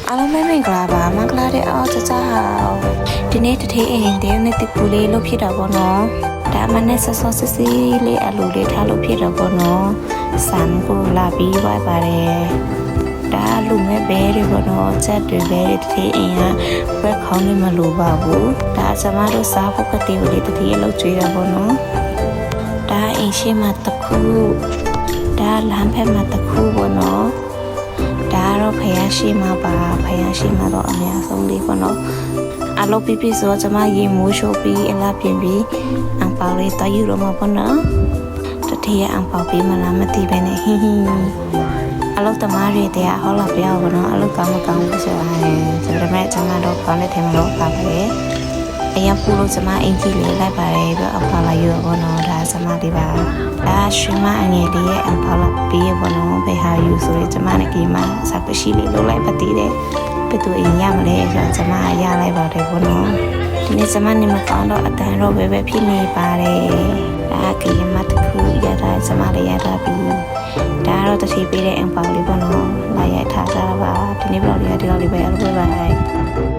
အားလုံးပဲမင်္ဂလာပါမင်္ဂလာတဲ့အော်ကြဒီနေ့တထေးအိမ်တဲ့နဲ့တကူလေးလုပ်ဖြစ်တာပေါ့နော်ဒါမှနဲ့ဆော့ဆော့စစ်စစ်လေးအလူလေးထားလုပ်ဖြစ်တော့ပေါ့နော်ဆန်ကိုလာပြီးဝိုက်ပါတယ်ဒါလူမဲ့ဘဲတွေပေါ့နော်ချက်တွေဘဲတွေတထေးအိမ်ကဘက်ခေါင်းနဲ့မလိုပါဘူးဒါကျမတို့စားဖို့ကတိကိုလေးတထေးအလုပ်ကျွေးတာပေါ့နော်ဒါအိမ်ရှိမှတခုဒါလမ်းဖက်မှတခုပေါ့နော်ဒါတော့ဖယားရှိမှာပါဖယားရှိမှာတော့အများဆုံးလေးပေါ့နော်အလုပ်ပြီးဆိုတော့ကျမရေမိုးရှိုးပြီးအလားပြင်ပြီးအံပေါလေးတယူတော့မှာပေါ့နော်တတိယအံပေါပြီးမလားမသိပဲနဲ့ဟင်းဟင်းအလုပ်သမားတွေတရားဟောလာပြောပေါ့နော်အလုပ်ကောင်းမကောင်းဘူးဆိုတော့ဆိုတော့မဲ့ကျမတော့ကောင်းတဲ့ထဲမှာတော့ပါပဲအရင်ပူလို့ကျမအင်ကြီးလေးလိုက်ပါတယ်ပြီးအဖေလာရောပေါ့နော်ဒါကျမလေးပါဒါရှင်မအငယ်လေးရဲ့အဖေလာပြီးရပေါ့နော်ဘယ်ဟာယူဆိုရင်ကျမနဲ့ကြီးမစပရှိလေးလုပ်လိုက်ပါသေးတယ်ဘယ်သူအင်ရမလဲဆိုတော့ကျမရလိုက်ပါတယ်ပေါ့နော်ဒီနေ့ကျမနေမကောင်းတော့အတန်တော့ပဲဖြစ်နေပါတယ်ဒါကြီးမတခုရတာကျမလေးရတာပြီးဒါတော့တတိပေးတဲ့အဖေလေးပေါ့နော်လာရိုက်ထားကြတာပါဒီနေ့ဘလော့လေးကဒီလောက်လေးပဲအလုပ်ပဲပါ